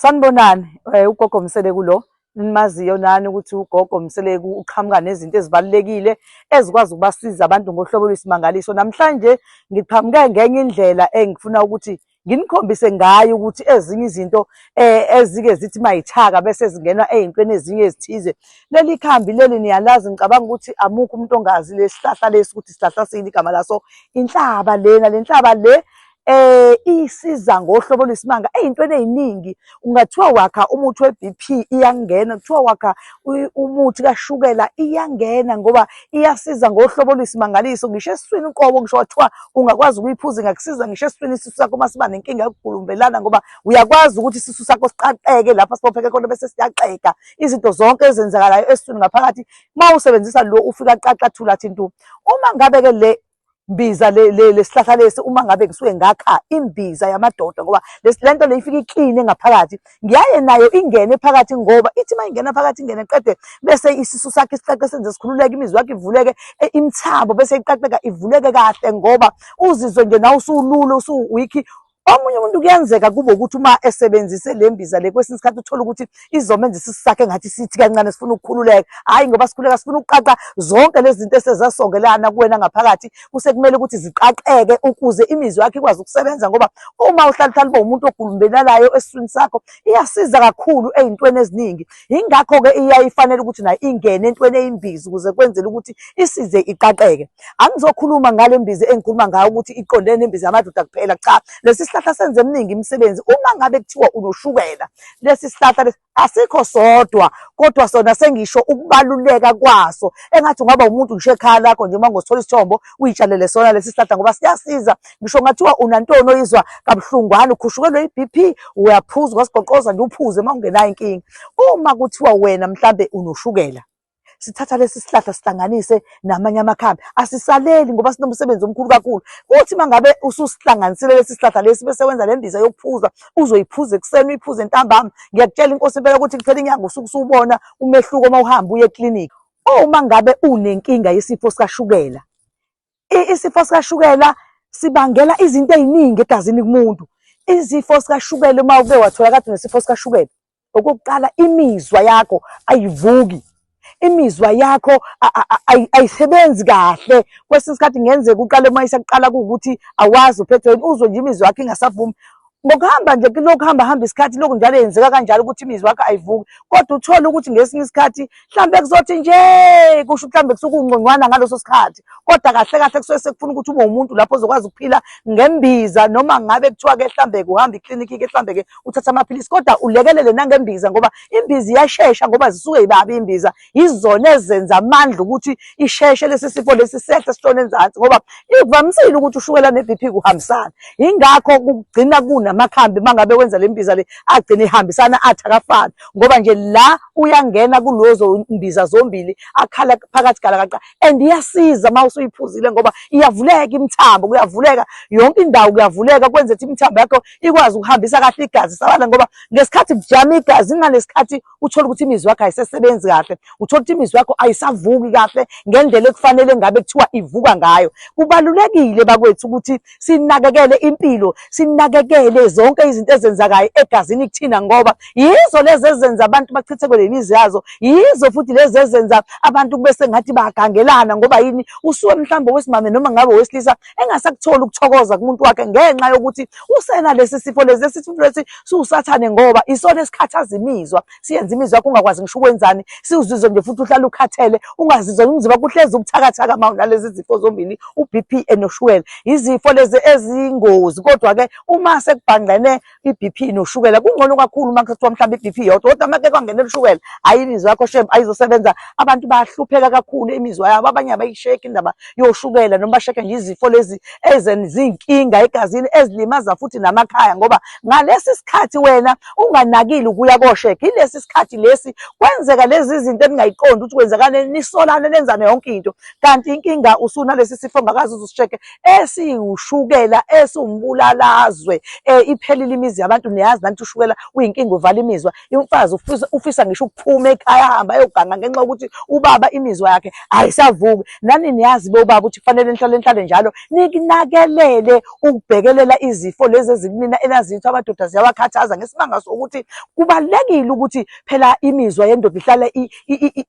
Sanibonani, uGogo Mseleku lo nimaziyo nani ukuthi uGogo Mseleku uqhamuka nezinto ezibalulekile ezikwazi ukubasiza abantu ngohlobo lwesimangaliso. Namhlanje ngiqhamuke ngenye indlela engifuna ukuthi nginikhombise ngayo ukuthi ezinye izinto ezike zithi mayithaka bese zingena ezintweni ezinye ezithize. Leli khambi leli niyalazi, ngicabanga ukuthi amukho umuntu ongazi lesihlahla lesi ukuthi sihlahla sini igama laso. Inhlaba lena, le nhlaba le isiza ngohlobo lwesimanga ey'ntweni ey'ningi. Ungathiwa wakha umuthi we-BP iyangena, kuthiwa wakha umuthi kashukela iyangena ngoba iyasiza ngohlobo lwesimangaliso. Ngisho esiswini uqobo ngisho wathiwa ungakwazi ukuyiphuza ingakusiza ngisho esiswini isisu sakho uma siba nenkinga yokugulumbelana, ngoba uyakwazi ukuthi isisu sakho siqaqeke lapha sibopheke khona bese siyaqeka. Izinto zonke ezenzakalayo esiswini ngaphakathi uma usebenzisa lo ufika qaqathula thintu. Uma ngabe-ke le mbiza lesihlahla lesi, uma ngabe ngisuke ngakha imbiza yamadoda ngoba lento le ifika ikline ngaphakathi, ngiyaye nayo ingene phakathi ngoba ithi uma ingena phakathi ingene qede bese isisu sakhe isiqaqe senze sikhululeke, imizwa yakhe ivuleke, imithambo bese iqaqeka ivuleke kahle ngoba uzizwe nje nawe usulula usuwiki. Omunye umuntu kuyenzeka kube ukuthi uma esebenzise le mbiza le kwesinye isikhathi uthola ukuthi izomenza isisu sakhe ngathi sithi kancane sifuna ukukhululeka. Hhayi, ngoba sikhululeka sifuna ukuqaqa zonke lezi zinto esezasongelana kuwena ngaphakathi, kusekumele ukuthi ziqaqeke ukuze imizwa yakhe ikwazi ukusebenza, ngoba uma uhlala uba umuntu ogulumbelelayo esiswini sakho iyasiza kakhulu ey'ntweni eziningi. Yingakho-ke iyayifanele ukuthi nayo ingene entweni eyimbiza ukuze kwenzele ukuthi isize iqaqeke. Angizokhuluma ngale mbiza engikhuluma ngayo ukuthi iqondene nembiza yamadoda kuphela, cha, lesi sihlahla senze eminingi imisebenzi. Uma ngabe kuthiwa unoshukela, lesi sihlahla asikho sodwa, kodwa sona sengisho ukubaluleka kwaso engathi ungaba umuntu ngisho ekhaya lakho nje uma ngosithola isithombo uyitshalele sona lesi sihlahla ngoba siyasiza. Ngisho ngathiwa unantoni oyizwa kabuhlungwana, ukhushukelwe i-BP, uyaphuza ungasigoqoza nje uphuze uma ungenayo inkinga. Uma kuthiwa wena mhlambe unoshukela, sithatha lesi sihlahla sihlanganise namanye amakhambi, asisaleli ngoba sinomsebenzi omkhulu kakhulu. Uthi uma ngabe ususihlanganisile lesi sihlahla lesi bese wenza le mbiza yokuphuza, uzoyiphuza ekuseni uyiphuze ntambama. Ngiyakutshela inkosi impela ukuthi kuphela inyanga usuke usubona umehluko uma uhamba uye eklinikhi. Uma ngabe unenkinga yesifo sikashukela, isifo sikashukela sibangela izinto ey'ningi egazini kumuntu. Izifo sikashukela, uma uke wathola kade unesifo sikashukela, okokuqala imizwa yakho ayivuki. Imizwa yakho ayisebenzi kahle. Kwesinye isikhathi ngenzeka uqale uma isaqala kuwukuthi awazi uphethwe yini, uzwe nje imizwa yakho ingasavumi. Ngokuhamba nje lokhu hamba isikhathi lokhu njalo yenzeka kanjalo ukuthi imizwa yakho ayivuki, kodwa uthole ukuthi ngesinye isikhathi mhlambe kuzothi nje kusho mhlambe kusuke ungconywana ngaleso sikhathi, kodwa kahle kahle kusuke sekufuna ukuthi ube umuntu lapho ozokwazi ukuphila ngembiza. Noma ngabe kuthiwa-ke mhlambe uhamba iklinikhi-ke mhlambe-ke uthatha amaphilisi, kodwa ulekelele nangembiza ngoba imbiza iyashesha ngoba zisuke yibabi imbiza. Yizona ezenza amandla ukuthi isheshe lesi sifo lesi sehle sishone enzansi ngoba ikuvamisile ukuthi ushukela ne-BP kuhambisana. Yingakho kugcina amakhambi uma ngabe wenza le mbiza le agcine ihambisana athi akafani, ngoba nje la uyangena kulozo mbiza zombili akhala phakathi galakaqa, and iyasiza uma usuyiphuzile ngoba iyavuleka imithambo, kuyavuleka yonke indawo, kuyavuleka kwenza ukuthi imithambo yakho ikwazi ukuhambisa kahle igazi sabana, ngoba ngesikhathi kujama igazi ngaleskhathi uthola ukuthi imizwa yakho ayisesebenzi kahle, uthola ukuthi imizwa yakho ayisavuki kahle ngendlela ekufanele ngabe kuthiwa ivuka ngayo. Kubalulekile bakwethu ukuthi sinakekele impilo, sinakekele zonke izinto ezenzakayo egazini kuthina, ngoba yizo lezi ezenza abantu bachithekele imizi yazo, yizo futhi lezi ezenza abantu kube sengathi bagangelana. Ngoba yini? Usuke mhlawumbe wesimame noma ngabe wesilisa engasakutholi ukuthokoza kumuntu wakhe ngenxa yokuthi usena lesi sifo lesi siwusathane, ngoba isona esikhathaza imizwa, siyenza imizwa yakho ungakwazi ngisho ukwenzani, siwuzizwe nje futhi uhlala ukhathele, ungazizwa umzimba kuhlezi ubuthakathaka uma unalezi zifo zombili, u-BP noshukela. Izifo lezi eziyingozi, kodwa-ke uma sekubhangene i-BP noshukela kungcono kakhulu uma kuthiwa mhlawumbe i-BP yodwa, kodwa uma kwangenela ushukela, hayi imizwa yakho shem ayizosebenza. Abantu bayahlupheka kakhulu imizwa yabo, abanye abayisheki indaba yoshukela noma basheke nje izifo lezi eziyinkinga egazini ezilimaza futhi namakhaya, ngoba ngalesi sikhathi wena unganakile ukuya kosheka, ilesi sikhathi lesi kwenzeka lezi zinto eningayiqondi ukuthi kwenzekane, nisolane nenzane yonke into, kanti inkinga usunalesi sifo ongakazi uzusisheke esiwushukela esiwumbulalazwe. iphelile imizi yabantu niyazi nanti ushukela uyinkinga uvala imizwa umfazi ufisa ngisho ukuphuma ekhaya ahamba ayoganga ngenxa yokuthi ubaba imizwa yakhe ayisavuki nani niyazi bobaba ukuthi kufanele nihlale njalo nikunakelele ukubhekelela izifo lezi ezikunina elazithu amadoda ziyawakhathaza ngesibanga sokuthi kubalekile ukuthi phela imizwa yendoda ihlale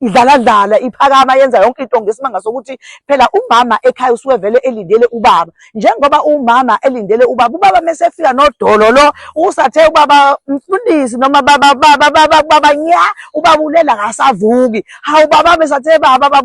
idlaladlala iphakama yenza yonke into ngesibanga sokuthi phela umama ekhaya usuke vele elindele ubaba njengoba umama elindele ubaba mesefika nodolo lo usathe ubaba mfundisi noma baba nya ubaba ulela ngasavuki hawu baba besathe baba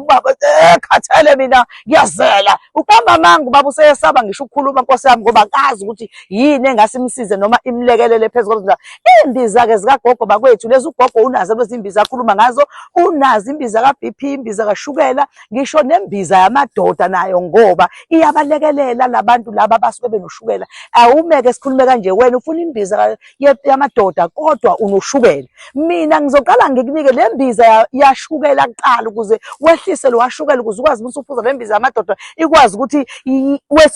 khathele mina ngiyazela ukamba manga ubaba useyesaba ngisho ukukhuluma Nkosi yami ngoba akazi ukuthi yini engasimsize noma imlekelele phezulu kodwa imbiza ke zikagogo bakwethu lezi ugogo unazo bezimbiza akhuluma ngazo unazo imbiza kaBP imbiza kashukela ngisho nembiza yamadoda nayo ngoba iyabalekelela labantu laba basuke benoshukela awumeke sikhulume kanje wena ufuna imbiza yamadoda kodwa unoshukela mina ngizoqala ngikunike le mbiza yashukela kuqala ukuze wehlise lo washukela ukuze ukwazi ukuthi uphuza le mbiza yamadoda ikwazi ukuthi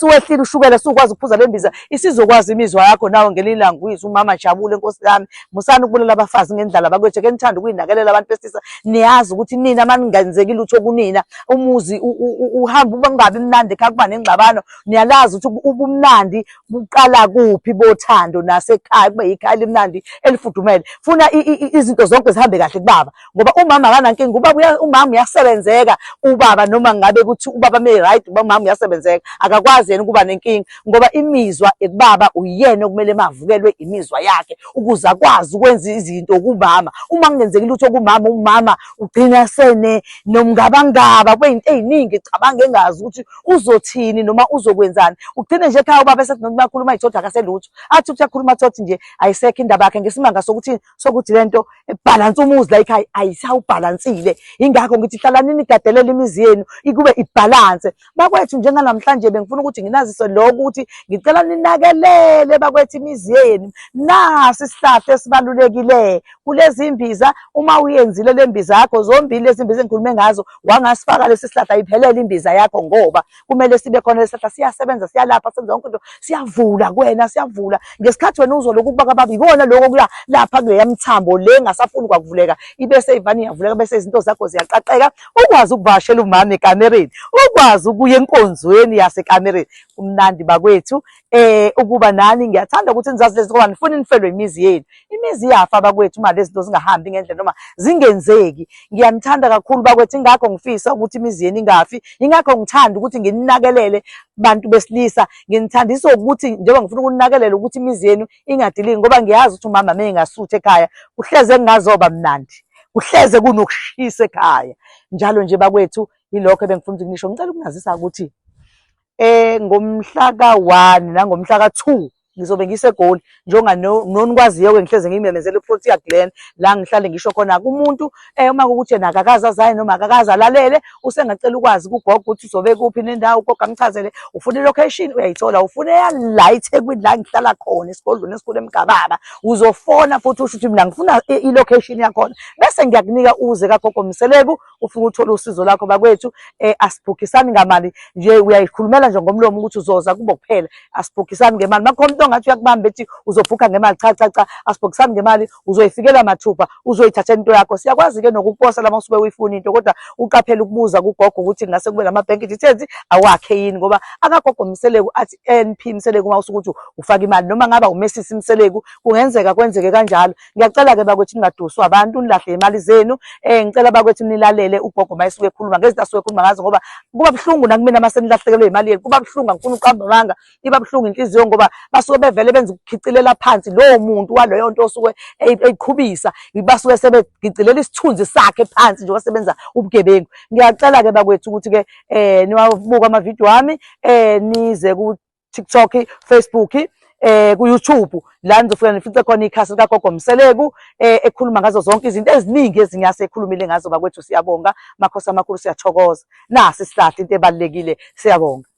wehlile ushukela ukwazi ukuphuza le mbiza isizokwazi imizwa yakho nawe ngelilanga uyizwa umama Jabule Nkosi yami musana ukubulela abafazi ngendlala bakwethu ke nithanda ukuyinakelela abantu besisa niyazi ukuthi nina maningenzeki lutho kunina umuzi uhamba ubangabi mnandi ekhaya kuba nengxabano niyalazi ukuthi ubumnandi buqala kuphi bothando nasekhaya kube ikhaya limnandi elifudumele funa izinto zonke zihambe kahle kubaba ngoba umama akanankinga umama uyasebenzeka ubaba noma ngabe ukuthi ubaba me right umama uyasebenzeka akakwazi yena ukuba nenkinga ngoba imizwa ekubaba uyena okumele mavukelwe imizwa yakhe ukuze akwazi ukwenza izinto kumama uma kungenzeki lutho kumama umama ugcina sene nomngabangaba kweinto eziningi ecabanga engazi ukuthi uzothini noma uzokwenzani ugcine nje ekhaya ubaba esethi noma khuluma ithotha akaselutho athi ukuthi akhuluma thothi nje ayisekho indaba yakhe ngesimanga sokuthi lento balance umuzi la ekhaya ayisawubalansile ingakho ngithi hlala nini igadelela imizi yenu ikube ibalance bakwethu njenganamhlanje bengifuna ukuthi nginazise lokho ukuthi ngicela ninakelele bakwethu imizi yenu nasi isihlahla esibalulekile kulezi imbiza uma uyenzile le mbiza yakho zombili lezi imbiza engikhulume ngazo wangasifaka lesi sihlahla iphelele imbiza yakho ngoba kumele sibe khona lesi sihlahla siyasebenza siyalapha senza yonke into siyavula kuwena siyavula ngesikhathi wena uzoloku kuba baba ikona lokho kuya lapha kuleya mthambo le ngasafuni kwavuleka ibese ivani yavuleka bese izinto zakho ziyaqaqeka ukwazi ukuvashela umama ekamereni ukwazi ukuya enkonzweni yasekamereni umnandi bakwethu ukuba nani ngiyathanda ukuthi nizazi lezi ngoba nifuna nifelwe imizi yenu imizi yafa bakwethu uma lezi zinto zingahambi ngendlela noma zingenzeki ngiyanithanda kakhulu bakwethu ingakho ngifisa ukuthi imizi yenu ingafi ingakho ngithanda ukuthi ngininakelele bantu besilisa nginithandisa ukuthi njengoba ngifuna ukuninakelela ukuthi imizi yenu ingadiliki ngoba ngiyazi ukuthi umama mengasuthe ekhaya kuhleze kungazoba mnandi kuhleze kunokushisa ekhaya njalo nje bakwethu yilokho ebengifuna ukuthi ngisho ngicela ukunazisa ukuthi ngomhla ka1 nangomhla ka2 ngizobe ngisegoli njenga nonikwaziyo ngihleze ngimemezela uProti yaGlen la ngihlale ngisho khona kumuntu uma ukuthi yena akakaza zayi noma akakaza lalele usengacela ukwazi kugogo ukuthi uzobe kuphi nendawo ugogo amchazele ufuna ilocation uyayithola ufuna la eThekwini la ngihlala khona esigodlweni esikhulu eMgababa uzofona futhi usho ukuthi mina ngifuna ilocation yakhona bese ngiyakunika uze kagogo Mseleku ufike uthola usizo lakho bakwethu asibhukisani ngamali nje uyayikhulumela nje ngomlomo ukuthi uzoza kubo kuphela asibhukisani ngemali makho ngathi uyakubamba ethi uzobhuka ngemali cha asibhokisani ngemali uzoyifikela mathupha uzoyithatha into yakho siyakwazi ke nokuposa lama usube uyifuna into kodwa uqaphela ukubuza kugogo ukuthi ngase kube lama bank details awakhe yini ngoba akagogo Mseleku athi NP Mseleku uma usukuthi ufaka imali noma ngaba uMesisi Mseleku kungenzeka kwenzeke kanjalo ngiyacela ke bakwethu ningaduswa abantu nilahle imali zenu ngicela bakwethu nilalele ugogo mayisuke ekhuluma ngezinto asuke ekhuluma ngazo ngoba kuba buhlungu nakumina masenilahlekelwe imali yenu kuba buhlungu ngifuna uqamba manga iba buhlungu inhliziyo ngoba basuke bevele benza ukukhicilela phansi lowo muntu waleyo nto osuke eyiqhubisa basuke sebegicilela isithunzi sakhe phansi nje wasebenza ubugebengu ngiyacela ke bakwethu ukuthi ke niwabuka ama video ami nize ku TikTok Facebook ku YouTube la nizofika nifice khona ikhasi likagogo Mseleku ekhuluma ngazo zonke izinto eziningi ezinyase ekhulumile ngazo bakwethu siyabonga makhosi amakhulu siyathokoza nasi isihlahla into ebalekile siyabonga.